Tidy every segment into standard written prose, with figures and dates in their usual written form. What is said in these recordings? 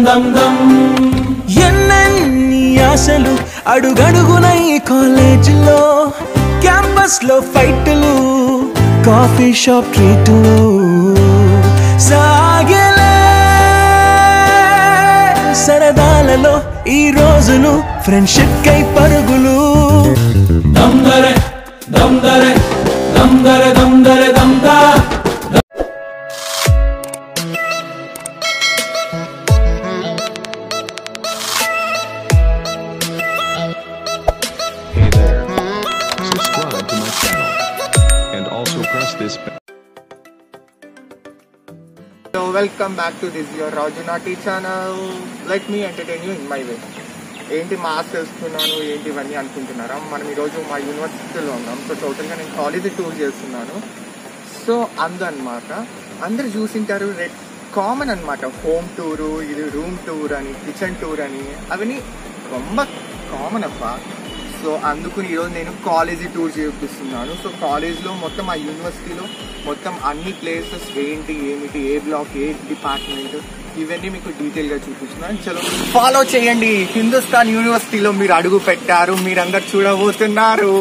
దమ్ దమ్ ఎన్నెన్ని ఆశలు అడుగడుగున ఈ కాలేజీలో క్యాంపస్ లో ఫైట్లు కాఫీ షాప్ ట్రీట్లు సాగలే సరదాలలో ఈ రోజులు ఫ్రెండ్షిప్ కై పరుగులు దమ్ దరే దమ్ దరే దమ్ దరే దమ్ దరే దమ్ దా Welcome back to this your Raju Nati channel. Let me entertain you in my way. ఏంటి మాస్క్ వేస్తున్నాను ఏంటి ఇవన్నీ అనుకుంటున్నారా? మనం ఈరోజు మా యూనివర్సిటీలో ఉన్నాం. సో టోటల్గా నేను కాలేజీ టూర్ చేస్తున్నాను. సో అందనమాట అందరు చూసింటారు కామన్ అనమాట. హోమ్ టూరు, ఇది రూమ్ టూర్ అని, కిచెన్ టూర్ అని, అవన్నీ రొంబ కామన్ అప్ప. సో అందుకు ఈరోజు నేను కాలేజీ టూర్ చేపిస్తున్నాను. సో కాలేజ్లో మొత్తం ఆ యూనివర్సిటీలో మొత్తం అన్ని ప్లేసెస్ ఏంటి ఏమిటి, ఏ బ్లాక్, ఏ డిపార్ట్మెంట్, ఇవన్నీ మీకు డీటెయిల్గా చూపిస్తున్నాను. చలో ఫాలో చేయండి. హిందుస్థాన్ యూనివర్సిటీలో మీరు అడుగు పెట్టారు, మీరందరు చూడబోతున్నారు.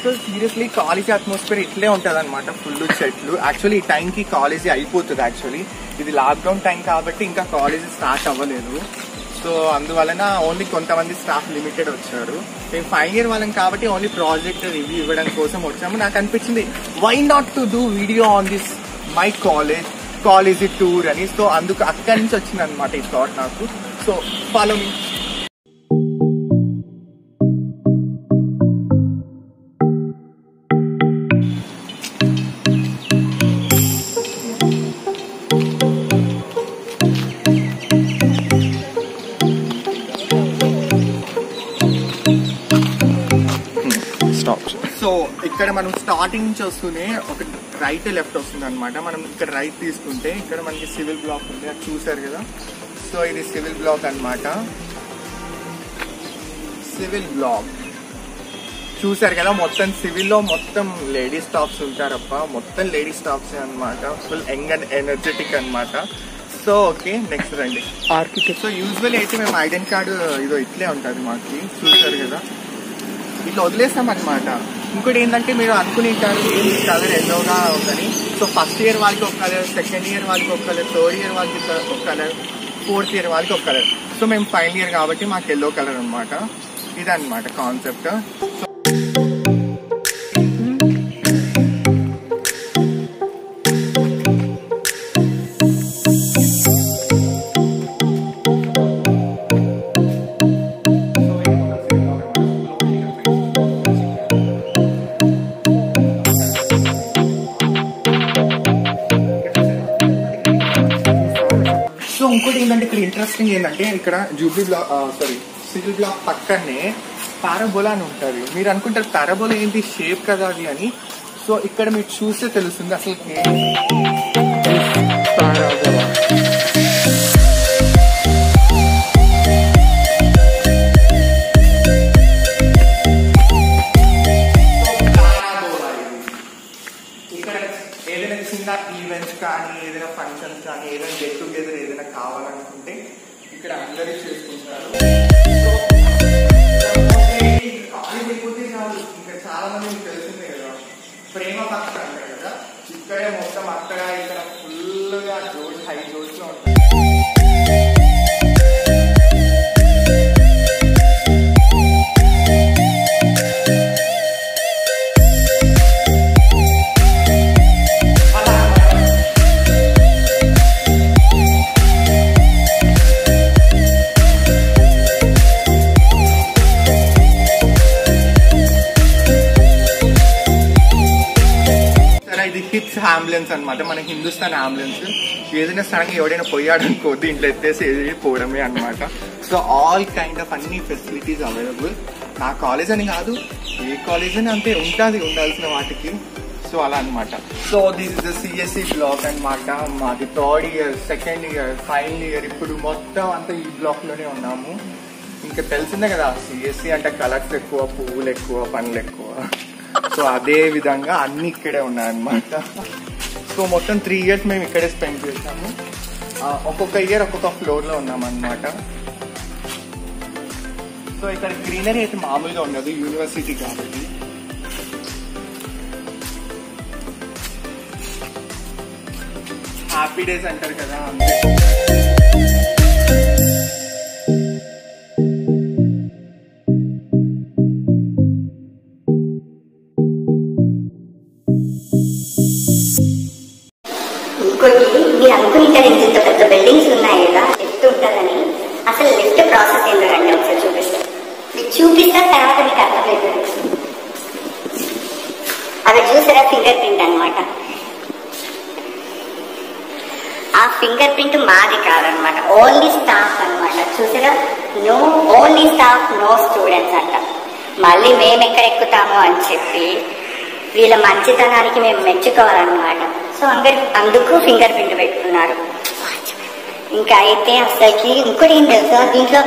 సో సీరియస్లీ కాలేజీ అట్మాస్ఫియర్ ఇట్లే ఉంటుంది అనమాట. ఫుల్ చెట్లు. యాక్చువల్లీ ఈ టైంకి కాలేజీ అయిపోతుంది. యాక్చువల్లీ ఇది లాక్డౌన్ టైం కాబట్టి ఇంకా కాలేజీ స్టార్ట్ అవ్వలేదు. సో అందువలన ఓన్లీ కొంతమంది స్టాఫ్ లిమిటెడ్ వచ్చారు. మేము ఫైనల్ ఇయర్ వాళ్ళం కాబట్టి ఓన్లీ ప్రాజెక్ట్ రివ్యూ ఇవ్వడం కోసం వచ్చాము. నాకు అనిపించింది why not to do video on this my college tour అని. సో అందుకు అక్కడి నుంచి వచ్చింది అనమాట ఈ థాట్ నాకు. So follow me. సో ఇక్కడ మనం స్టార్టింగ్ నుంచి వస్తూనే ఒక రైట్ లెఫ్ట్ వస్తుంది అనమాట. మనం ఇక్కడ రైట్ తీసుకుంటే ఇక్కడ మనకి సివిల్ బ్లాక్ ఉంది, అది చూసారు కదా. సో ఇది సివిల్ బ్లాక్ అనమాట. సివిల్ బ్లాక్ చూసారు కదా. మొత్తం సివిల్లో మొత్తం లేడీస్ స్టాఫ్స్ ఉంటారప్ప. మొత్తం లేడీస్ స్టాఫ్స్ అనమాట. ఫుల్ యంగ్ అండ్ ఎనర్జెటిక్ అనమాట. సో ఓకే, నెక్స్ట్ రండి ఆర్కిటెక్ట్. సో యూజువల్ అయితే మేము ఐడెంటి కార్డు ఇదో ఇట్లే ఉంటుంది మాకు. చూసారు కదా, ఇట్లా వదిలేస్తాం అనమాట. ఇంకోటి ఏంటంటే మీరు అనుకునేటారు ఏంటి కలర్ ఎల్లోగా ఉందని. సో ఫస్ట్ ఇయర్ వాళ్ళకి ఒక కలర్, సెకండ్ ఇయర్ వాళ్ళకి ఒక కలర్, థర్డ్ ఇయర్ వాళ్ళకి ఒక కలర్, ఫోర్త్ ఇయర్ వాళ్ళకి ఒక కలర్. సో మేము ఫైనల్ ఇయర్ కాబట్టి మాకు ఎల్లో కలర్ అనమాట. ఇదన్నమాట కాన్సెప్ట్. సో ఇంకోటి ఏంటంటే ఇక్కడ ఇంట్రెస్టింగ్ ఏంటంటే ఇక్కడ జూబ్లీ బ్లాక్ సివిల్ బ్లాక్ పక్కనే పారాబోలా అని ఉంటుంది. మీరు అనుకుంటారు పారాబోలా ఏంటి, షేప్ కదా అది అని. సో ఇక్కడ మీరు చూస్తే తెలుస్తుంది అసలు పారాబోలా. ఏదైనా చిన్న ఈవెంట్స్ కానీ, ఏదైనా ఫంక్షన్స్ కానీ, ఏదైనా గెట్ టుగెదర్ ఏదైనా కావాలనుకుంటే ఇక్కడ అందరూ చేసుకుంటారు. కాలేజ్ అయిపోతే కాదు, ఇంకా చాలా మంది మీకు తెలిసిందే కదా, ప్రేమ పక్ష అంటారు కదా. ఇక్కడే మొత్తం అక్కడ ఇక్కడ ఫుల్గా జోష్, హై జోష్ లో ఉంటాయి. హిట్స్ అంబులెన్స్ అనమాట. మన హిందుస్థాన్ అంబులెన్స్. ఏదైనా సడన్గా ఎవడైనా పోయాడనుకో దీంట్లో ఎత్తేసి పోవడమే అనమాట. సో ఆల్ కైండ్ ఆఫ్ అన్ని ఫెసిలిటీస్ అవైలబుల్. నా కాలేజ్ అని కాదు, ఏ కాలేజ్ అని అంతే ఉంటుంది ఉండాల్సిన వాటికి. సో అలా అనమాట. So this is the CSC block అనమాట. మాది third year, second year, final year. ఇప్పుడు మొత్తం అంతా ఈ బ్లాక్ లోనే ఉన్నాము. ఇంకా తెలిసిందే కదా, సిఎస్సి అంటే కలర్స్ ఎక్కువ, పువ్వులు ఎక్కువ, పనులు ఎక్కువ. సో అదే విధంగా అన్ని ఇక్కడే ఉన్నాయన్నమాట. సో మొత్తం 3 years మేము ఇక్కడే స్పెండ్ చేసాము. ఒక్కొక్క ఇయర్ ఒక్కొక్క ఫ్లోర్లో ఉన్నామన్నమాట. సో ఇక్కడ గ్రీనరీ అయితే మామూలుగా ఉండదు, యూనివర్సిటీ కాబట్టి. హ్యాపీ డేస్ అంటారు కదా, అంతే. ఇంకోటి మీరు అనుకుంటారు ఇంత పెద్ద బిల్డింగ్స్ ఉన్నాయి కదా, లిఫ్ట్ ఉంటుందని. అసలు లిఫ్ట్ ప్రాసెస్ ఏంటంటే ఒకసారి చూపిస్తాను. మీకు చూపిస్తా, తర్వాత మీకు అర్థమవుతుంది. అక్కడ చూసారా ఫింగర్ ప్రింట్ అనమాట. ఆ ఫింగర్ ప్రింట్ మాది కాదనమాట, ఓన్లీ స్టాఫ్ అనమాట. చూసారా, no only staff, no students అంట. మళ్ళీ మేము ఎక్కడ ఎక్కుతాము అని చెప్పి వీళ్ళ మంచితనానికి మేము మెచ్చుకోవాలన్నమాట. సో అందుకు ఫింగర్ ప్రింట్ పెట్టుకున్నారు. ఇంకా అయితే అసలుకి ఇంకోటి ఏం తెలుసా, దీంట్లో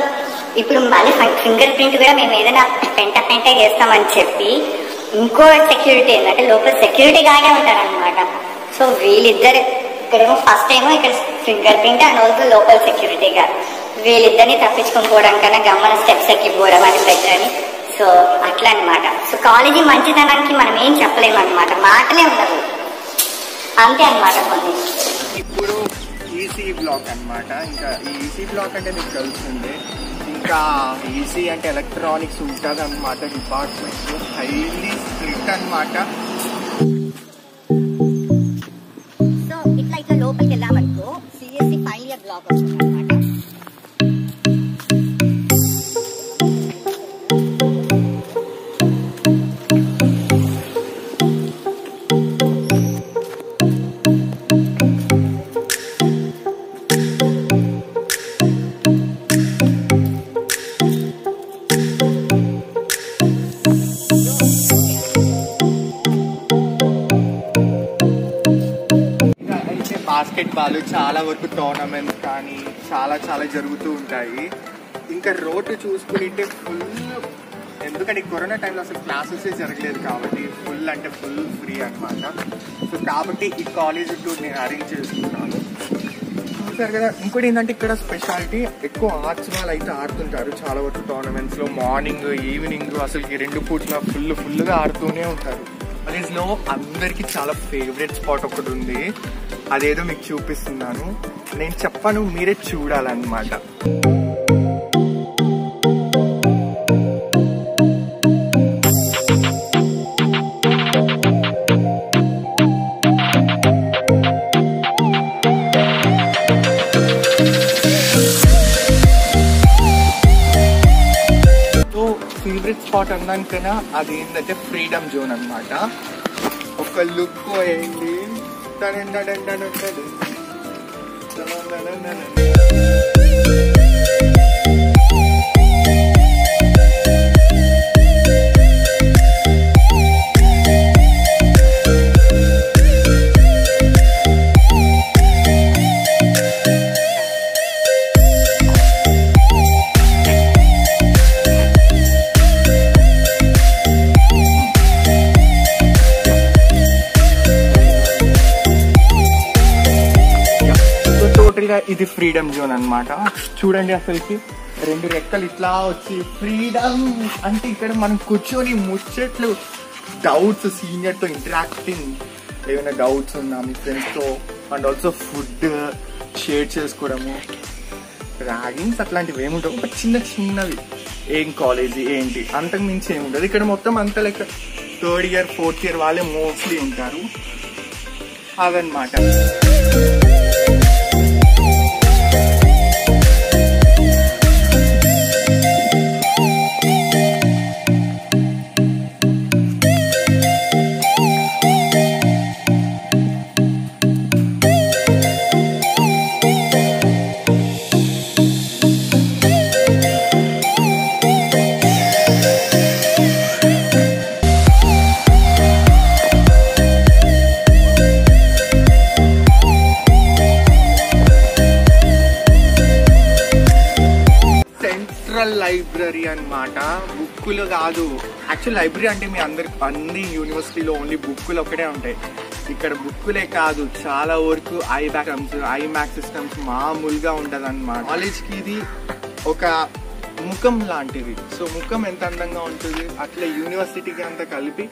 ఇప్పుడు మళ్ళీ ఫింగర్ ప్రింట్ కూడా మేము ఏదైనా పెంట చేస్తామని చెప్పి ఇంకో సెక్యూరిటీ ఏంటంటే లోపల సెక్యూరిటీ గానే ఉంటారనమాట. సో వీళ్ళిద్దరు ఇక్కడేమో ఫస్ట్ టైమో ఇక్కడ finger print and also local security guard, వీళ్ళిద్దరిని తప్పించుకొని పోవడం కన్నా గమ్మన స్టెప్స్ ఎక్కి పోవడం అని బెటర్. సో అట్లా అనమాట. సో కాలేజీ మంచితనానికి మనం ఏం చెప్పలేము అనమాట, మాటలే ఉండదు, అంతే అనమాట. కొన్ని ఇప్పుడు ఈసీ బ్లాక్ అనమాట. ఇంకా ఈ ఈసీ బ్లాక్ అంటే మీకు తెలుస్తుంది. ఇంకా ఈసీ అంటే ఎలక్ట్రానిక్స్ ఉంటుంది అనమాట. డిపార్ట్మెంట్ హైలీ స్ట్రిక్ట్ అనమాట. సో ఇట్లా లోపలికి వెళ్ళామనుకో సిఎస్సి ఫైనల్ ఇయర్ బ్లాక్ వస్తుంది అనమాట. బాస్కెట్బాల్ చాలా వరకు టోర్నమెంట్స్ కానీ చాలా జరుగుతూ ఉంటాయి. ఇంకా రోడ్డు చూసుకుంటే ఫుల్, ఎందుకంటే కరోనా టైంలో అసలు క్లాసెస్ జరగలేదు కాబట్టి ఫుల్ అంటే ఫుల్ ఫ్రీ అనమాట. సో కాబట్టి ఈ కాలేజ్ టూర్ నేను అరేంజ్ చేసుకున్నాను. చూసారు కదా. ఇంకోటి ఏంటంటే ఇక్కడ స్పెషాలిటీ ఎక్కువ ఆర్ట్స్ వాళ్ళు అయితే ఆడుతుంటారు చాలా వరకు టోర్నమెంట్స్లో. మార్నింగ్ ఈవినింగ్ అసలు 2 పూట్ల ఫుల్గా ఆడుతూనే ఉంటారు. కాలేజ్లో అందరికీ చాలా ఫేవరెట్ స్పాట్ ఒకటి ఉంది, అదేదో మీకు చూపిస్తున్నాను. నేను చెప్పను, మీరే చూడాలన్నమాట. ఫేవరెట్ స్పాట్ అన్నాకైనా అది ఏంటంటే ఫ్రీడమ్ జోన్ అనమాట. ఒక లుక్ ఏంటి, ఇది ఫ్రీడమ్ జోన్ అనమాట. చూడండి అసలుకి 2 రెక్కలు ఇట్లా వచ్చి ఫ్రీడమ్ అంటే ఇక్కడ మనం కూర్చొని ముచ్చట్లు, డౌట్స్, సీనియర్ తో ఇంటరాక్టింగ్, ఏమైనా డౌట్స్ ఉన్నా మీ ఫ్రెండ్స్ తో, అండ్ ఆల్సో ఫుడ్ షేర్ చేసుకోవడము. ర్యాగింగ్స్ అట్లాంటివి ఏముండవు, ఒక చిన్నవి. ఏం కాలేజీ ఏంటి అంతకు మించి ఏముండదు ఇక్కడ. మొత్తం అంతా like 3rd year 4th year వాళ్ళే మోస్ట్లీ ఉంటారు అదనమాట. లైబ్రరీ అనమాట. బుక్కులు కాదు యాక్చువల్ లైబ్రరీ అంటే మీ అన్ని యూనివర్సిటీలో ఓన్లీ బుక్కులు ఒకటే ఉంటాయి. ఇక్కడ బుక్కులే కాదు, చాలా వరకు ఐమాక్స్ సిస్టమ్స్ మామూలుగా ఉండదు అన్నమాట. కాలేజ్కి ఇది ఒక ముఖం లాంటిది. సో ముఖం ఎంత అందంగా ఉంటుంది, అట్లా యూనివర్సిటీకి అంతా కలిపి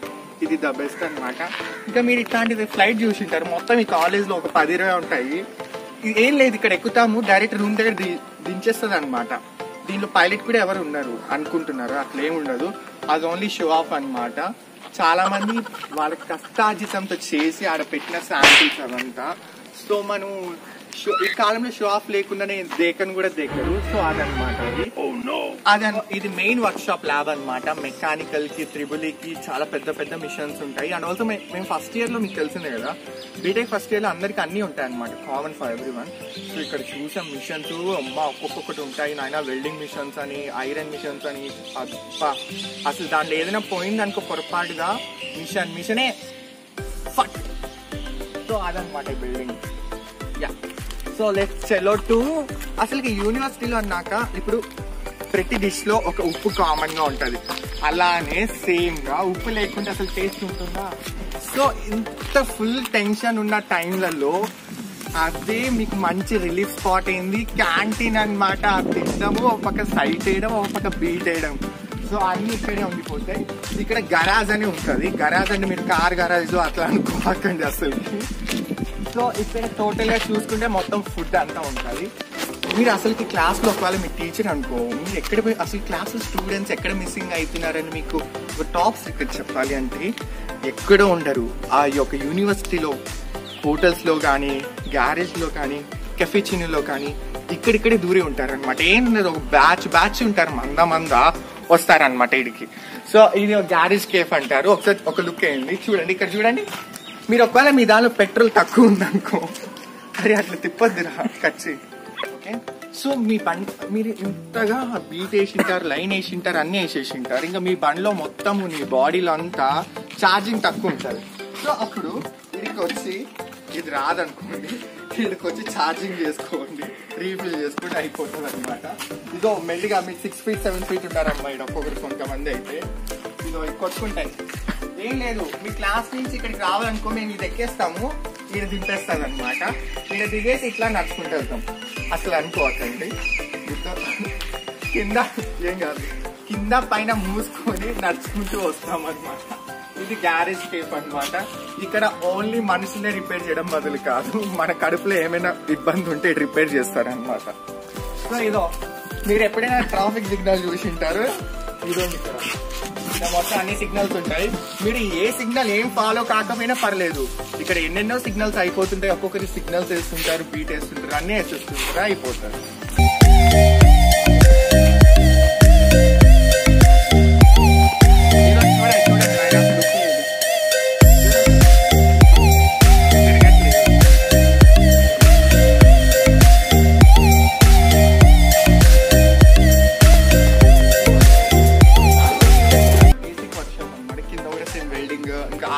ఇది ద బెస్ట్ అనమాట. ఇంకా మీరు ఇట్లాంటిది ఫ్లైట్ చూసింటారు, మొత్తం ఈ కాలేజ్లో ఒక 10-20 ఉంటాయి. ఇది ఏం లేదు, ఇక్కడ ఎక్కుతాము డైరెక్ట్ రూమ్ దగ్గర దించేస్తుంది అనమాట. దీనిలో పైలట్ కూడా ఎవరు ఉన్నారు అనుకుంటున్నారు, అట్లా ఏమి ఉండదు. అది ఓన్లీ షో ఆఫ్ అనమాట. చాలా మంది వాళ్ళ కష్టార్జితంతో చేసి ఆడ పెట్టిన శాంపిల్స్ అవంతా. సో మనం ఈ కాలంలో షో ఆఫ్ లేకుండానే దేకను కూడా దేకరు. సో అదనమాట ఇది మెయిన్ వర్క్ షాప్ ల్యాబ్ అనమాట. మెకానికల్ కి, త్రిబుల్కి చాలా పెద్ద పెద్ద మిషన్స్ ఉంటాయి. అండ్ ఆల్సో మేము ఫస్ట్ ఇయర్ లో మీకు తెలిసిందే కదా, బీటెక్ ఫస్ట్ ఇయర్ లో అందరికి అన్ని ఉంటాయి అనమాట, కామన్ ఫర్ ఎవ్రీవన్. సో ఇక్కడ చూసాం మిషన్స్, ఒక్కొక్కటి ఉంటాయి నాయన. వెల్డింగ్ మిషన్స్ అని, ఐరన్ మిషన్స్ అని, అసలు దాంట్లో ఏదైనా పోయింది అనుకో పొరపాటుగా మిషనే ఫట్. సో అదనమాట building. So let's Chalo to అసలు యూనివర్సిటీలో అన్నాక ఇప్పుడు ప్రతి డిష్ లో ఒక ఉప్పు కామన్ గా ఉంటది, అలానే సేమ్ గా ఉప్పు లేకుంటే అసలు టేస్ట్ ఉంటుందా? సో ఇంత ఫుల్ టెన్షన్ ఉన్న టైంలలో అదే మీకు మంచి రిలీఫ్ స్పాట్ అయింది క్యాంటీన్ అనమాట. తినడము, ఒక పక్క సైట్ వేయడం, ఒక పక్క బీట్ వేయడం. సో అన్ని ఇక్కడే ఉండిపోతాయి. ఇక్కడ గరాజ్ అని ఉంటుంది. గరాజ్ అంటే మీరు కార్ గరాజ్ అట్లా అనుకోకండి అసలు. సో ఇక్కడ టోటల్ గా చూసుకుంటే మొత్తం ఫుడ్ అంతా ఉంటుంది. మీరు అసలుకి క్లాస్లో ఒకవేళ మీ టీచర్ అనుకో, మీరు ఎక్కడ పోయి అసలు క్లాస్ స్టూడెంట్స్ ఎక్కడ మిస్సింగ్ అవుతున్నారని మీకు ఒక టాప్ సీక్రెట్ చెప్పాలి అంటే ఎక్కడో ఉండరు. ఆ యొక్క యూనివర్సిటీలో హోటల్స్లో కానీ, గ్యారేజ్లో కానీ, కెఫెచినీలో కానీ ఇక్కడిక్కడే దూరి ఉంటారు అనమాట. ఏం లేదు, ఒక బ్యాచ్ ఉంటారు, మంద వస్తారనమాట ఇడికి. సో ఇది ఒక గ్యారేజ్ కేఫ్ అంటారు. ఒకసారి ఒక లుక్ వేయండి, చూడండి, ఇక్కడ చూడండి. మీరు ఒకవేళ మీ దానిలో పెట్రోల్ తక్కువ ఉందనుకో, అరే అట్లా తిప్పొద్దురా ఖర్చు. ఓకే, సో మీ మీరు ఇంతగా బీట్ వేసింటారు, లైన్ వేసింటారు, అన్ని వేసేసింటారు. ఇంకా మీ బండిలో మొత్తము మీ బాడీలో అంతా ఛార్జింగ్ తక్కువ ఉంటుంది. సో అప్పుడు ఇక్కడికి వచ్చి, ఇది రాదనుకోండి, ఇక్కడికి వచ్చి ఛార్జింగ్ చేసుకోండి, రీఫిల్ చేసుకుంటే అయిపోతుంది అనమాట. ఇదో మెల్లిగా మీరు 6 feet 7 feet ఉంటారమ్మా ఇక్కడ ఒక్కొక్కరు, కొంతమంది అయితే ఇదో కొట్టుకుంటాయి. ఏం లేదు, మీ క్లాస్ నుంచి ఇక్కడికి రావాలనుకో, మేము ఇది ఎక్కేస్తాము, ఈడ దింపేస్తుంది అనమాట. ఈడ దిగేసి ఇట్లా నడుచుకుంటూ వెళ్తాం. అసలు అనుకోవద్దండి, కింద ఏం కాదు, కింద పైన మూసుకొని నడుచుకుంటూ వస్తాం అనమాట. ఇది గ్యారేజ్ కేఫ్ అనమాట. ఇక్కడ ఓన్లీ మనుషులే రిపేర్ చేయడం బదులు కాదు, మన కడుపులో ఏమైనా ఇబ్బంది ఉంటే రిపేర్ చేస్తారనమాట. సో ఇదో మీరు ఎప్పుడైనా ట్రాఫిక్ సిగ్నల్ చూసి ఉంటారు, ఇదో ఇక్కడ మొత్తం అన్ని సిగ్నల్స్ ఉంటాయి. మీరు ఏ సిగ్నల్ ఏం ఫాలో కాకపోయినా పర్లేదు, ఇక్కడ ఎన్నెన్నో సిగ్నల్స్ అయిపోతుంటాయి. ఒక్కొక్కరి సిగ్నల్స్ వేస్తుంటారు, బీట్ వేస్తుంటారు, అన్ని వేసేస్తుంటారు, అయిపోతారు.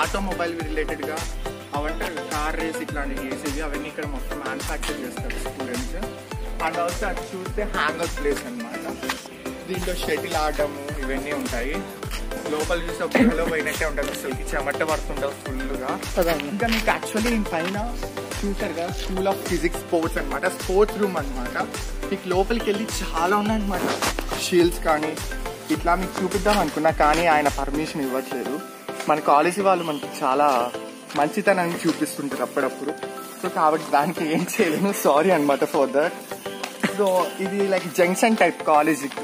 ఆటోమొబైల్ రిలేటెడ్ గా అవంటే కార్ రేస్ ఇట్లాంటివి చేసేవి, అవన్నీ ఇక్కడ మొత్తం మ్యానుఫ్యాక్చర్ చేస్తారు స్టూడెంట్స్. అండ్ ఆల్సో అది చూస్తే హ్యాంగర్ ప్లేస్ అనమాట. దీంట్లో షటిల్ ఆడము ఇవన్నీ ఉంటాయి. లోపల చూస్తే గుహలో పోయినట్టే ఉంటుంది, అసలుకి చెమట పడుతుంటుంది ఫుల్గా. ఇంకా మీకు యాక్చువల్లీ నేను పైన చూసారు కదా, స్కూల్ ఆఫ్ ఫిజిక్స్ స్పోర్ట్స్ అనమాట, స్పోర్ట్స్ రూమ్ అనమాట. మీకు లోపలికి వెళ్ళి చాలా ఉన్నాయన్నమాట, షీల్డ్స్ కానీ ఇట్లా మీకు చూపిద్దాం అనుకున్నా, కానీ ఆయన పర్మిషన్ ఇవ్వట్లేదు. మన కాలేజీ వాళ్ళు మనకి చాలా మంచితనాన్ని చూపిస్తుంటారు అప్పుడప్పుడు. సో కాబట్టి దానికి ఏం చేయలేను, సారీ అనమాట ఫర్ దట్. సో ఇది లైక్ జంక్షన్ టైప్ కాలేజీకి.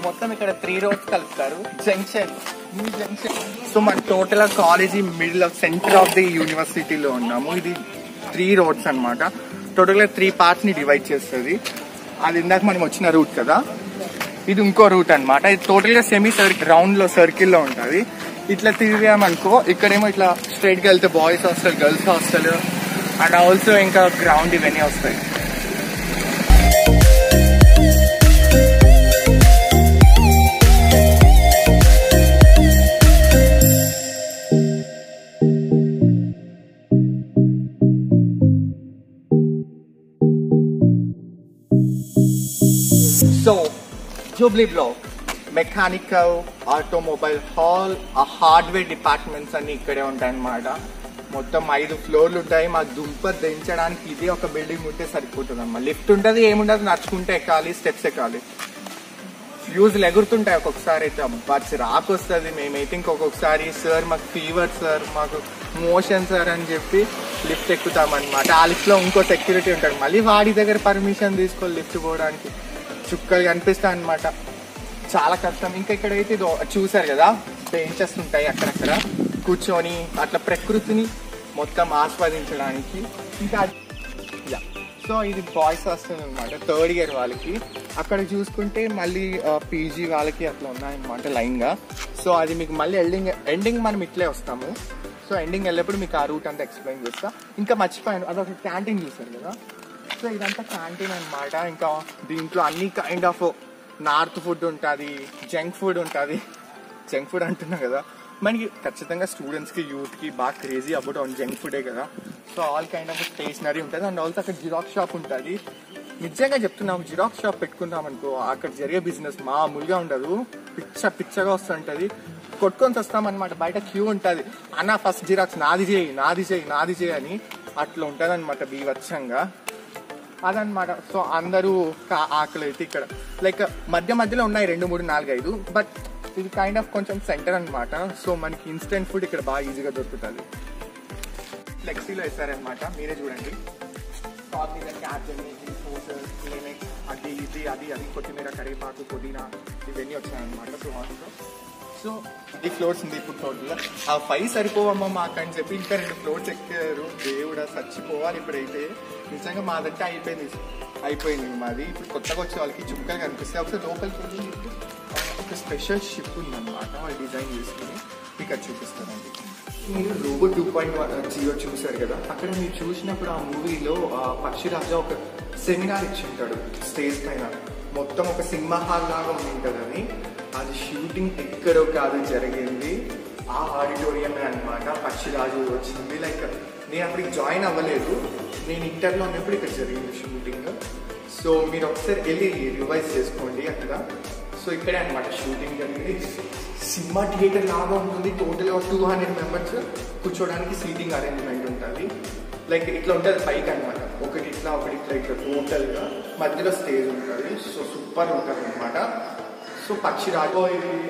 మొత్తం ఇక్కడ 3 roads కలుపుతారు, జంక్షన్. సో మన total college middle of centre of the యూనివర్సిటీలో ఉన్నాము. ఇది 3 roads అనమాట. టోటల్ గా 3 parts ని డివైడ్ చేస్తుంది. అది ఇందాక మనం వచ్చిన రూట్ కదా, ఇది ఇంకో రూట్ అనమాట. ఇది టోటల్ గా సెమీ రౌండ్ లో సర్కిల్ లో ఉంటుంది. ఇట్లా తిరిగామనుకో, ఇక్కడేమో ఇట్లా స్ట్రైట్ గా వెళ్తే boys hostel, girls hostel and also ఇంకా గ్రౌండ్ ఇవన్నీ వస్తాయి. So jubilee block mechanical, automobile hall, ఆ హార్డ్వేర్ డిపార్ట్మెంట్స్ అన్ని ఇక్కడే ఉంటాయన్నమాట. మొత్తం 5 ఫ్లోర్లు ఉంటాయి. మాకు దుంప దించడానికి ఇదే ఒక బిల్డింగ్ ఉంటే సరిపోతుంది అమ్మ. లిఫ్ట్ ఉంటుంది, ఏముండదు, నడుచుకుంటే ఎక్కాలి, స్టెప్స్ ఎక్కాలి. ఫ్యూజులు ఎగురుతుంటాయి ఒక్కొక్కసారి అయితే. అబ్బా రాకు వస్తుంది. మేమైతే ఇంకొకసారి సార్ మాకు ఫీవర్ సార్, మాకు మోషన్ సార్ అని చెప్పి లిఫ్ట్ ఎక్కుతామన్నమాట. ఆ లిఫ్ట్లో ఇంకో సెక్యూరిటీ ఉంటాడు, మళ్ళీ వాడి దగ్గర పర్మిషన్ తీసుకోవాలి లిఫ్ట్ పోవడానికి. చుక్కలు కనిపిస్తాయి అన్నమాట, చాలా కష్టం. ఇంకా ఇక్కడైతే చూసారు కదా బెంచెస్ ఉంటాయి, అక్కడక్కడ కూర్చొని అట్లా ప్రకృతిని మొత్తం ఆస్వాదించడానికి. ఇంకా సో ఇది బాయ్స్ హాస్టల్ అనమాట, 3rd ఇయర్ వాళ్ళకి. అక్కడ చూసుకుంటే మళ్ళీ పీజీ వాళ్ళకి అట్లా ఉన్నాయన్నమాట లైన్గా. సో అది మీకు మళ్ళీ ఎండింగ్ మనం ఇట్లే వస్తాము. సో ఎండింగ్ వెళ్ళేప్పుడు మీకు ఆ రూట్ అంతా ఎక్స్ప్లెయిన్ చేస్తా. ఇంకా మర్చిపోయాను, అదొక క్యాంటీన్ చూసారు కదా. సో ఇదంతా క్యాంటీన్ అనమాట. ఇంకా దీంట్లో అన్ని కైండ్ ఆఫ్ నార్త్ ఫుడ్ ఉంటుంది, జంక్ ఫుడ్ ఉంటుంది. జంక్ ఫుడ్ అంటున్నా కదా, మనకి ఖచ్చితంగా స్టూడెంట్స్కి యూత్కి బాగా క్రేజీ అబౌట్ ఆన్ జంక్ ఫుడే కదా. So all kind of stationery ఉంటుంది. అండ్ ఆల్సో అక్కడ జిరాక్స్ షాప్ ఉంటుంది. నిజంగా చెప్తున్నాం, జిరాక్స్ షాప్ పెట్టుకున్నాం అనుకో అక్కడ జరిగే బిజినెస్ మామూలుగా ఉండదు. పిచ్చగా వస్తుంటుంది. కొట్టుకొని వస్తామన్నమాట, బయట క్యూ ఉంటుంది. అన్న ఫస్ట్ జిరాక్స్ నాది చేయి అని అట్లా ఉంటుంది అనమాట బీవత్సంగా. అదనమాట. సో అందరూ ఆకలి అయితే ఇక్కడ లైక్ మధ్యలో ఉన్నాయి 2, 3, 4, 5. బట్ ఇది కైండ్ ఆఫ్ కొంచెం సెంటర్ అనమాట. సో మనకి ఇన్స్టెంట్ ఫుడ్ ఇక్కడ బాగా ఈజీగా దొరుకుతుంది. ఫ్లెక్సీలో వేస్తారనమాట, మీరే చూడండి. టాప్ మీద అది ఇది కొత్తిమీర, కరివేపాకు, పుదీనా ఇవన్నీ వచ్చాయన్నమాట. సో ఈ ఫ్లోర్స్ ఉంది ఇప్పుడు టోటల్గా. ఆ 5 సరిపోవమ్మా మాకు అని చెప్పి ఇంకా 2 ఫ్లోర్స్ ఎక్కారు. దేవుడా చచ్చిపోవాలి ఇప్పుడైతే. నిజంగా మాదంటే అయిపోయింది మాది. ఇప్పుడు కొత్తగా వచ్చే వాళ్ళకి చుక్కలు కనిపిస్తాయి. ఒకసారి లోపలికి వెళ్ళి ఒక స్పెషల్ షిప్ ఉందన్నమాట, వాళ్ళు డిజైన్ చేసుకుని ఇక్కడ చూపిస్తానండి. మీరు రోబో 2.0 చూసారు కదా, అక్కడ మీరు చూసినప్పుడు ఆ మూవీలో పక్షిరాజా ఒక సెమినార్ ఇచ్చి ఉంటాడు స్టేజ్ పైన. మొత్తం ఒక సినిమా హాల్ లాగా ఉంటుందని. అది షూటింగ్ ఎక్కడో కాదు జరిగింది, ఆ ఆడిటోరియమే అనమాట. పక్షిరాజు వచ్చింది. లైక్ నేను అప్పటికి జాయిన్ అవ్వలేదు, నేను ఇంటర్లో ఉన్నప్పుడు ఇక్కడ జరిగింది షూటింగ్. సో మీరు ఒకసారి వెళ్ళి రివైజ్ చేసుకోండి అక్కడ. సో ఇక్కడే అనమాట షూటింగ్ జరిగింది. సినిమా థియేటర్ లాగా ఉంటుంది. టోటల్గా 200 మెంబర్స్ కూర్చోడానికి సీటింగ్ అరేంజ్మెంట్ ఉంటుంది. లైక్ ఇట్లా ఉంటుంది పైకి అనమాట, ఒకటి ఇట్లా టోటల్గా మధ్యలో స్టేజ్ ఉంటుంది. సో సూపర్ ఉంటుంది అనమాట. సో పక్షిరాజు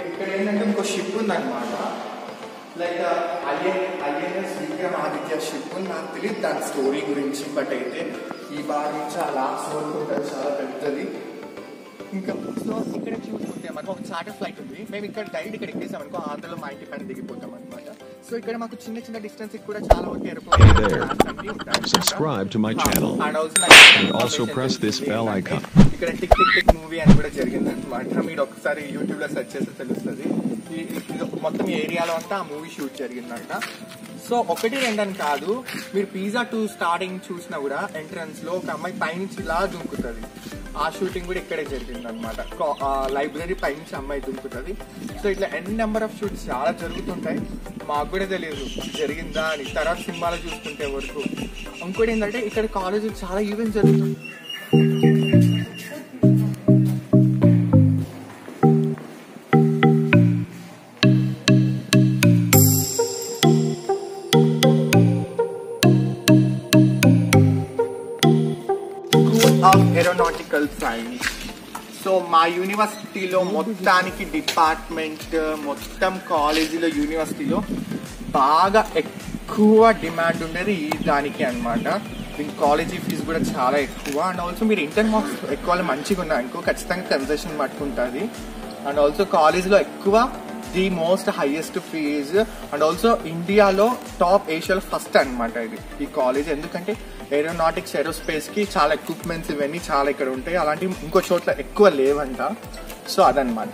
ఇక్కడ ఏంటంటే ఇంకో షిప్ ఉందన్నమాట, లైక్ ఐఎన్ఎస్ విక్రమాదిత్య షిప్. నాకు తెలియదు దాని స్టోరీ గురించి, బట్ అయితే ఈ బార్ నుంచి ఆ లాస్ట్ వరకు ఉంటుంది, చాలా పెద్దది. ఇంకా సో ఇక్కడ చూసుకుంటే మనకు ఒక చార్టర్ ఫ్లైట్ ఉంది. మేము ఇక్కడ డైరెక్ట్ ఇక్కడ ఎక్కేసాం అనుకో, ఆంధ్రలో మా ఇంటి పైన దిగిపోతాం అనమాట. సో ఇక్కడ మాకు చిన్న డిస్టెన్స్ కూడా చాలా వరకు Subscribe to my channel and also press this bell icon. ఇక్కడ టిక్ మూవీ అని కూడా జరిగింది అనమాట. మీరు ఒకసారి యూట్యూబ్ లో సెర్చ్ చేస్తే తెలుస్తుంది. మొత్తం ఏరియాలో అంతా ఆ మూవీ షూట్ జరిగిందంట. సో 1, 2 అని కాదు, మీరు పిజ్జా 2 స్టార్టింగ్ చూసినా కూడా ఎంట్రన్స్ లో ఒక అమ్మాయి పైనుంచి ఇలా దుంకుతుంది. ఆ షూటింగ్ కూడా ఇక్కడే జరిగింది అనమాట. లైబ్రరీ పైనుంచి అమ్మాయి దుంకుతుంది. సో ఇట్లా నెంబర్ ఆఫ్ షూట్స్ చాలా జరుగుతుంటాయి. మాకు కూడా తెలియదు జరిగిందా అని, తర్వాత సినిమాలో చూసుకుంటే వరకు. ఇంకోటి ఏంటంటే ఇక్కడ కాలేజ్ చాలా ఈవెంట్స్ జరుగుతుంది. Aeronautical science. సో మా యూనివర్సిటీలో మొత్తానికి డిపార్ట్మెంట్ మొత్తం కాలేజీలో యూనివర్సిటీలో బాగా ఎక్కువ డిమాండ్ ఉండేది ఈ దానికి అనమాట. దీనికి కాలేజీ ఫీజు కూడా చాలా ఎక్కువ. అండ్ ఆల్సో మీరు ఇంటర్ మార్క్స్ ఎక్కువ మంచిగా ఉన్నాయనుకో ఖచ్చితంగా కన్సెషన్ పట్టుకుంటుంది. అండ్ ఆల్సో కాలేజీలో ఎక్కువ the most highest fees. And also ఇండియాలో టాప్ ఏషియాలో ఫస్ట్ అనమాట ఇది ఈ కాలేజ్. ఎందుకంటే ఏరోనాటిక్స్ ఏరోస్పేస్ కి చాలా ఎక్విప్మెంట్స్ ఇవన్నీ చాలా ఇక్కడ ఉంటాయి, అలాంటివి ఇంకో చోట్ల ఎక్కువ లేవంట. సో అదనమాట.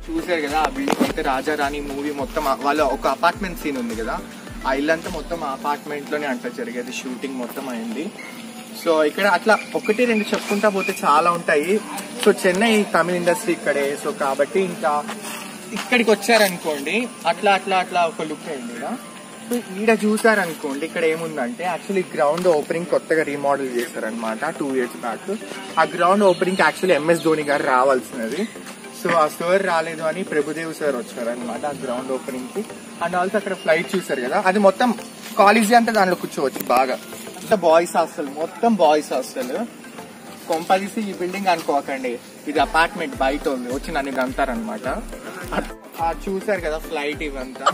చూసారు కదా ఆ బిల్డింగ్ అయితే రాజారాణి మూవీ మొత్తం వాళ్ళ ఒక అపార్ట్మెంట్ సీన్ ఉంది కదా, ఆ ఇల్లంతా మొత్తం అపార్ట్మెంట్ లోనే అంతా జరిగేది షూటింగ్ మొత్తం అయింది. సో ఇక్కడ అట్లా 1, 2 చెప్పుకుంటా పోతే చాలా ఉంటాయి. సో చెన్నై తమిళ ఇండస్ట్రీ ఇక్కడే. సో కాబట్టి ఇంకా ఇక్కడికి వచ్చారనుకోండి అట్లా ఒక లుక్ అయింది. సో ఈడ చూసారనుకోండి, ఇక్కడ ఏముందంటే యాక్చువల్లీ గ్రౌండ్ ఓపెనింగ్ కొత్తగా రీమోడల్ చేశారనమాట 2 years బ్యాక్. ఆ ground opening actually MS Dhoni గారు రావాల్సినది. సో ఆ సార్ రాలేదు అని ప్రభుదేవ్ సార్ వచ్చారనమాట ఆ గ్రౌండ్ ఓపెనింగ్ కి. అండ్ ఆల్సో అక్కడ ఫ్లైట్ చూసారు కదా, అది మొత్తం కాలేజీ అంటే దానిలో కూర్చోవచ్చు బాగా. అంత బాయ్స్ హాస్టల్, మొత్తం బాయ్స్ హాస్టల్. కొంపదీసి ఈ బిల్డింగ్ అనుకోకండి, ఇది అపార్ట్మెంట్ బయట ఉంది, వచ్చి నన్ను గంటారనమాట. చూసారు కదా ఫ్లైట్ ఇవంతా.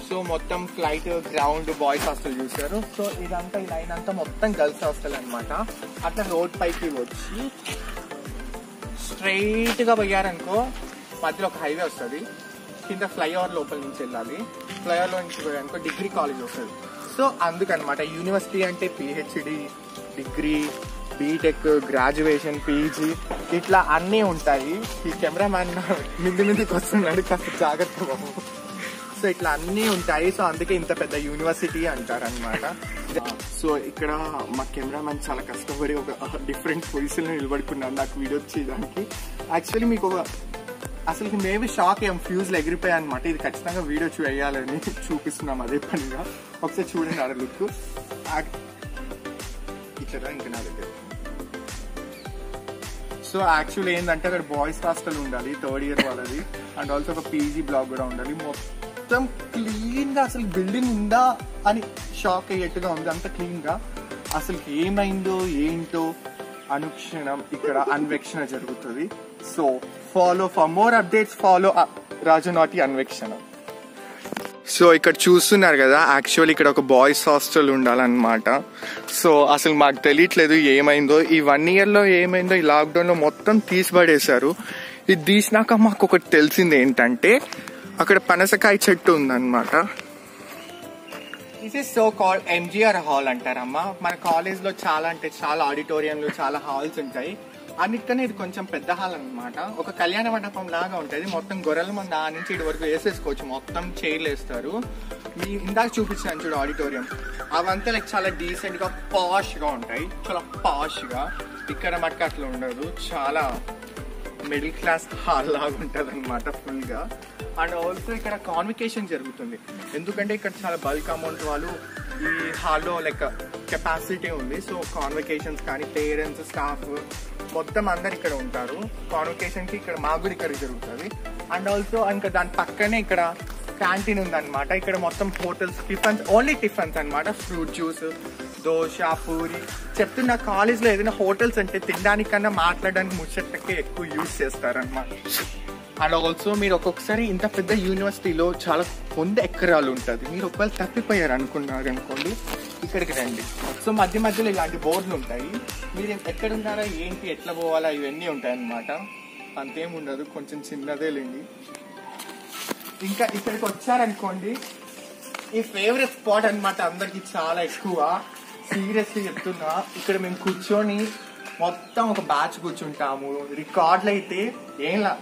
సో మొత్తం ఫ్లైట్, గ్రౌండ్, బాయ్స్ హాస్టల్ చూసారు. సో ఇదంతా ఈ లైన్ అంతా మొత్తం గర్ల్స్ హాస్టల్ అనమాట. అట్లా రోడ్ పైకి వచ్చి స్ట్రైట్ గా పోయారనుకో, మధ్యలో ఒక హైవే వస్తుంది, కింద ఫ్లైఓవర్ లోపల నుంచి వెళ్ళాలి. ఫ్లైఓవర్ లో నుంచి పోయారనుకో డిగ్రీ కాలేజ్ వస్తుంది. సో అందుకనమాట యూనివర్సిటీ అంటే PhD, degree, BTech, graduation, PG ఇట్లా అన్నీ ఉంటాయి. ఈ కెమెరామ్యాన్ ముందుకు వస్తున్నాడు, కాస్త జాగ్రత్త బాబు. సో ఇట్లా అన్నీ ఉంటాయి. సో అందుకే ఇంత పెద్ద యూనివర్సిటీ అంటారనమాట. సో ఇక్కడ మా కెమెరామ్యాన్ చాలా కష్టపడి ఒక డిఫరెంట్ పొజిషన్ లో నిలబడుకున్నాను నాకు వీడియో చేయడానికి. యాక్చువల్లీ మీకు అసలు మేబీ షాక్ అయ్యాం, ఫ్యూజ్లు ఎగిరిపోయాయి అనమాట. ఇది ఖచ్చితంగా వీడియో చేయాలని చూపిస్తున్నాం అదే పనిగా. ఒకసారి చూడండి ఆడ లుక్ ఇట్లా ఇంకా నా దగ్గర. సో యాక్చువల్లీ ఏంటంటే అక్కడ బాయ్స్ హాస్టల్ ఉండాలి 3rd year వాళ్ళది, అండ్ ఆల్సో ఒక PG బ్లాక్ కూడా ఉండాలి. మొత్తం క్లీన్ గా, అసలు బిల్డింగ్ ఉందా అని షాక్ అయ్యేట్టుగా ఉంది, అంత క్లీన్ గా. అసలు ఏమైందో ఏంటో అనుక్షణం ఇక్కడ అన్వేషణ జరుగుతుంది. So follow for more updates, follow Raju నాటి అన్వేషణ. సో ఇక్కడ చూస్తున్నారు కదా, యాక్చువల్లీ ఇక్కడ ఒక బాయ్స్ హాస్టల్ ఉండాలన్నమాట. సో అసలు మాకు తెలియట్లేదు ఏమైందో, ఈ 1 year లో ఏమైందో, ఈ లాక్డౌన్ లో మొత్తం తీసిపడేశారు. ఇది తీసినాక మాకు ఒకటి తెలిసింది ఏంటంటే, అక్కడ పనసకాయ చెట్టు ఉందన్నమాట. This is so called MGR hall అంటారమ్మా. మన కాలేజ్ లో చాలా అంటే చాలా ఆడిటోరియంలు, చాలా హాల్స్ ఉంటాయి. అన్నిటికన్నా ఇది కొంచెం పెద్ద హాల్ అనమాట. ఒక కళ్యాణ మండపం లాగా ఉంటుంది. మొత్తం గొర్రెల మంది ఆ నుంచి ఇటు వరకు వేసేసుకోవచ్చు. మొత్తం చైర్లు వేస్తారు. మీ ఇందాక చూపించాను చూడు ఆడిటోరియం, అవంతా లైక్ చాలా డీసెంట్ గా పాష్ గా ఉంటాయి, చాలా పాష్ గా. ఇక్కడ మటుకు అట్లా ఉండదు, చాలా మిడిల్ క్లాస్ హాల్ లాగా ఉంటుంది అనమాట ఫుల్ గా. అండ్ ఆల్సో ఇక్కడ కాన్వికేషన్ జరుగుతుంది, ఎందుకంటే ఇక్కడ చాలా బల్క్ అమౌంట్ వాళ్ళు ఈ హాల్లో లైక్ కెపాసిటీ ఉంది. సో కాన్వికేషన్స్ కానీ పేరెంట్స్, స్టాఫ్ మొత్తం అందరు ఇక్కడ ఉంటారు. కాన్వికేషన్ కి ఇక్కడ మాకు కూడా ఇక్కడ జరుగుతుంది. అండ్ ఆల్సో ఇంకా దాని పక్కనే ఇక్కడ క్యాంటీన్ ఉందన్నమాట. ఇక్కడ మొత్తం హోటల్స్, టిఫన్స్, ఓన్లీ టిఫన్స్ అనమాట. Fruit juice, dosa, puri. చెప్తున్న కాలేజ్ లో ఏదైనా హోటల్స్ అంటే తినడానికన్నా మాట్లాడడానికి ముచ్చటకే ఎక్కువ యూజ్ చేస్తారనమాట. అండ్ ఆల్సో మీరు ఒక్కొక్కసారి ఇంత పెద్ద యూనివర్సిటీలో చాలా 100 ఎకరాలు ఉంటుంది. మీరు ఒకవేళ తప్పిపోయారు అనుకున్నారు అనుకోండి, ఇక్కడికి రండి. సో మధ్య మధ్యలో ఇలాంటి బోర్డులు ఉంటాయి. మీరు ఎక్కడున్నారా, ఏంటి, ఎట్లా పోవాలా, ఇవన్నీ ఉంటాయి అన్నమాట. అంతేం ఉండదు, కొంచెం చిన్నదే లేండి. ఇంకా ఇక్కడికి వచ్చారనుకోండి, ఈ ఫేవరెట్ స్పాట్ అనమాట అందరికి చాలా ఎక్కువ. సీరియస్లీ చెప్తున్నా, ఇక్కడ మేము కూర్చొని మొత్తం ఒక బ్యాచ్ కూర్చుంటాము. రికార్డులు అయితే ఏంలా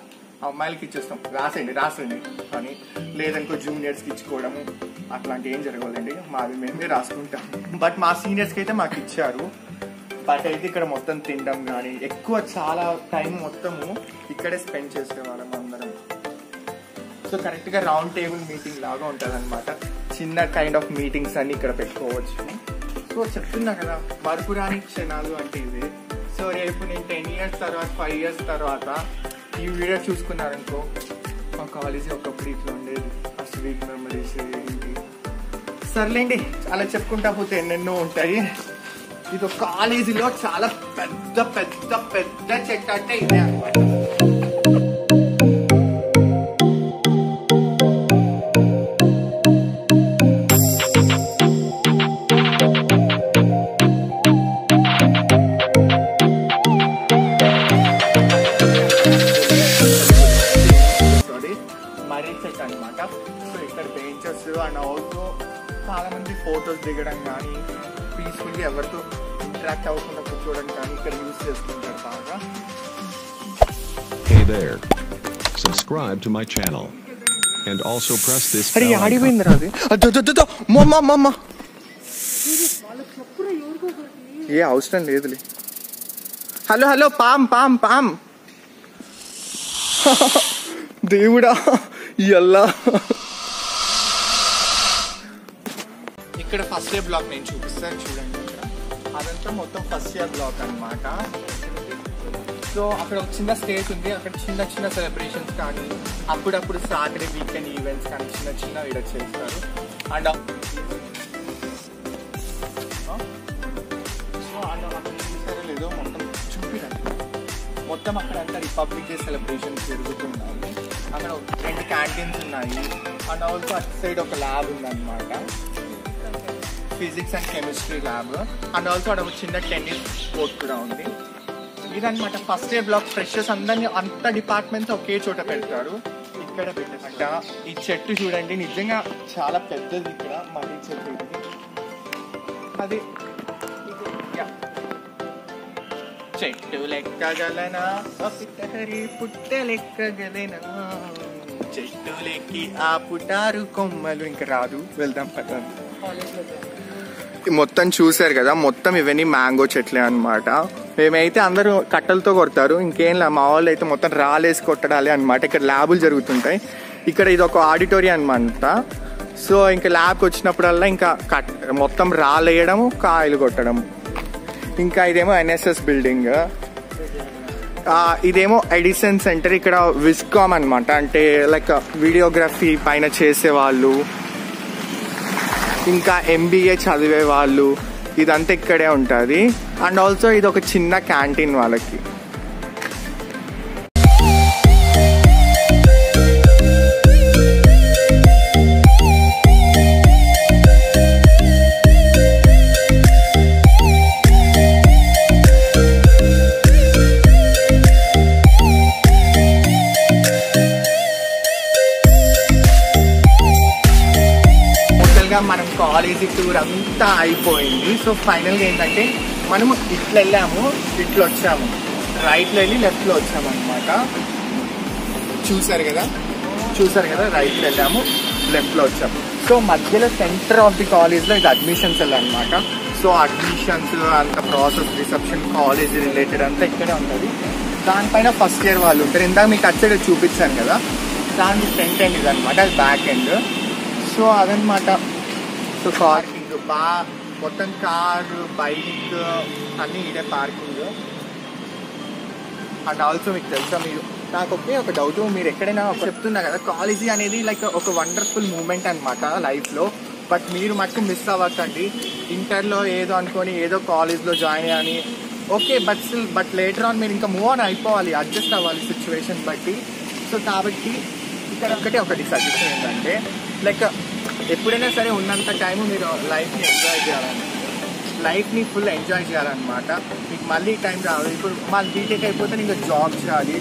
అమ్మాయిలకి ఇచ్చేస్తాం, రాసండి అని, లేదనుకో జూనియర్స్కి ఇచ్చుకోవడము అట్లాంటి ఏం జరగదండి. మాది మేమే రాసుకుంటాం. బట్ మా సీనియర్స్కి అయితే మాకు ఇచ్చారు. బట్ అయితే ఇక్కడ మొత్తం తినడం కానీ ఎక్కువ, చాలా టైం మొత్తము ఇక్కడే స్పెండ్ చేసేవాళ్ళం అందరం. సో కరెక్ట్ గా రౌండ్ టేబుల్ మీటింగ్ లాగా ఉంటుంది అనమాట. చిన్న కైండ్ ఆఫ్ మీటింగ్స్ అన్ని ఇక్కడ పెట్టుకోవచ్చు. సో చెప్తున్నా కదా, మరుపురాని క్షణాలు అంటే ఇదే. సో రేపు నేను 10 years తర్వాత, 5 years తర్వాత ఈ వీడియో చూసుకున్నారనుకో, మా కాలేజీ ఒకప్పుడు ఇట్లా ఉండేది, ఆ స్వీట్ మెమరీస్ ఏంటి. సర్లేండి, అలా చెప్పుకుంటా పోతే ఎన్నెన్నో ఉంటాయి. ఇది కాలేజీలో చాలా పెద్ద పెద్ద పెద్ద చెట్టు అంటే ఇదే అనమాట. సో ఇక్కడ బెంచెస్ అండ్ ఆల్సో చాలా మంది ఫోటోస్ దిగడం కానీ, పీస్ఫుల్ గా ఎవరితో ఇంటరాక్ట్ అవ్వకుండా కూర్చోవడం కానీ ఇక్కడ యూజ్ చేసుకుంటారు బాగా. Hey there. Subscribe to my channel and also press this bell icon. ఆడిపోయింది రాదు. అమ్మమ్మ ఏ అవసరం లేదులే. హలో హలో, పామ్ దేవుడా, ఎల్లా ఇక్కడ ఫస్ట్ ఇయర్ బ్లాక్ నేను చూపిస్తాను చూడండి. ఇక్కడ అదంతా మొత్తం ఫస్ట్ ఇయర్ బ్లాక్ అన్నమాట. సో అక్కడ ఒక చిన్న స్టేజ్ ఉంది, అక్కడ చిన్న చిన్న సెలబ్రేషన్స్ కానీ అప్పుడప్పుడు సాటర్డే వీకెండ్ ఈవెంట్స్ కానీ చిన్న చిన్న ఇక్కడ చేస్తారు. అండ్ చూసారో లేదో మొత్తం చూపిరండి. మొత్తం అక్కడ అంతా రిపబ్లిక్ డే సెలబ్రేషన్స్ జరుగుతున్నాయి. అక్కడ 2 క్యాంటీన్స్ ఉన్నాయి. అండ్ ఆల్సో అటు సైడ్ ఒక ల్యాబ్ ఉందన్నమాట, physics and chemistry lab. And also అక్కడ ఒక చిన్న టెన్నిస్ కోర్ట్ కూడా ఉంది. ఇదన్నమాట ఫస్ట్ ఇయర్ బ్లాక్. ఫ్రెషర్స్ అందరినీ అంత డిపార్ట్మెంట్స్ ఒకే చోట పెడతారు. ఇక్కడ పెట్టారంట. ఈ చెట్టు చూడండి, నిజంగా చాలా పెద్దది. ఇక్కడ మర్రి చెట్టు ఇది. అది చెట్టు లెక్కగలనా పుట్ట లెక్కగలనా, చెట్టు లెక్కి ఆ పుటారు కొమ్మలు. ఇంకా రాదు, వెళ్దాం పదండి. మొత్తం చూసారు కదా, మొత్తం ఇవన్నీ మ్యాంగో చెట్లే అనమాట. మేమైతే అందరూ కట్టలతో కొడతారు, ఇంకేం మా వాళ్ళు అయితే మొత్తం రాలేసి కొట్టడాలి అనమాట. ఇక్కడ ల్యాబులు జరుగుతుంటాయి. ఇక్కడ ఇది ఒక ఆడిటోరియం అనమాట. సో ఇంకా ల్యాబ్కి వచ్చినప్పుడల్లా ఇంకా మొత్తం రాలేయడము, కాయలు కొట్టడం. ఇంకా ఇదేమో NSS బిల్డింగ్, ఇదేమో ఎడిసన్ సెంటర్. ఇక్కడ విస్కామ్ అనమాట, అంటే లైక్ వీడియోగ్రఫీ పైన చేసేవాళ్ళు, ఇంకా MBA చదివే వాళ్ళు, ఇదంతా ఇక్కడే ఉంటుంది. అండ్ ఆల్సో ఇది ఒక చిన్న క్యాంటీన్ వాళ్ళకి. మనం కాలేజీ టూర్ అంతా అయిపోయింది. సో ఫైనల్గా ఏంటంటే మనము ఇట్లా వెళ్ళాము, ఇట్లా వచ్చాము, రైట్లో వెళ్ళి లెఫ్ట్లో వచ్చాము అనమాట. చూసారు కదా, రైట్లో వెళ్ళాము, లెఫ్ట్లో వచ్చాము. సో మధ్యలో సెంటర్ ఆఫ్ ది కాలేజ్లో ఇది అడ్మిషన్స్ వెళ్ళాలన్నమాట. సో అడ్మిషన్స్ అంత ప్రాసెస్, రిసెప్షన్, కాలేజ్ రిలేటెడ్ అంతా ఇక్కడే ఉంటుంది. దానిపైన ఫస్ట్ ఇయర్ వాళ్ళు ఉంటారు. ఇందాక మీకు అచ్చడి చూపించాను కదా, దాని ఫ్రంట్ ఎండ్ ఇది అనమాట, అది బ్యాక్ ఎండ్. సో అదనమాట. సో పార్కింగ్ మొత్తం కారు, బైక్ అన్నీ ఇదే పార్కింగ్. అండ్ ఆల్సో మీకు తెలుసా, నాకు ఒక డౌట్, మీరు ఎక్కడైనా చెప్తున్నా కదా, కాలేజీ అనేది లైక్ ఒక వండర్ఫుల్ మూమెంట్ అనమాట లైఫ్లో. బట్ మీరు మటుకు మిస్ అవ్వకండి. ఇంటర్లో ఏదో అనుకొని ఏదో కాలేజ్లో జాయిన్ అయ్యాని ఓకే, బట్ లేటర్ ఆన్ మీరు ఇంకా మూవ్ ఆన్ అయిపోవాలి, అడ్జస్ట్ అవ్వాలి సిచ్యువేషన్ బట్టి. సో కాబట్టి ఇక్కడ ఒకటి సజెషన్ ఏంటంటే, లైక్ ఎప్పుడైనా సరే ఉన్నంత టైము మీరు లైఫ్ని ఫుల్ ఎంజాయ్ చేయాలన్నమాట. మీకు మళ్ళీ టైం రాదు. ఇప్పుడు మాకు బీటెక్ అయిపోతే ఇంకా జాబ్ చేయాలి.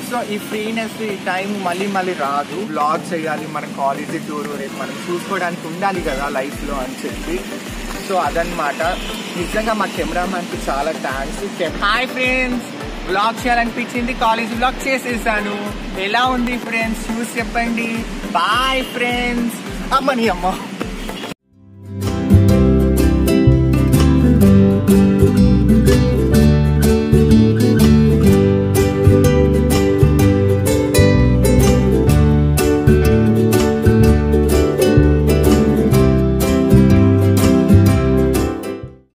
సో ఈ ఫ్రీనెస్, ఈ టైం మళ్ళీ రాదు. బ్లాగ్ చేయాలి, మన కాలేజీ టూర్ రేపు మనం చూసుకోవడానికి ఉండాలి కదా లైఫ్లో అని చెప్పి. సో అదనమాట. నిజంగా మా కెమెరామ్యాన్కి చాలా థ్యాంక్స్. హాయ్ ఫ్రెండ్స్, బ్లాగ్ చేయాలనిపించింది, కాలేజ్ బ్లాగ్ చేసేసాను. ఎలా ఉంది ఫ్రెండ్స్, చూసి చెప్పండి. Bye friends. అమ్మని అమ్మ.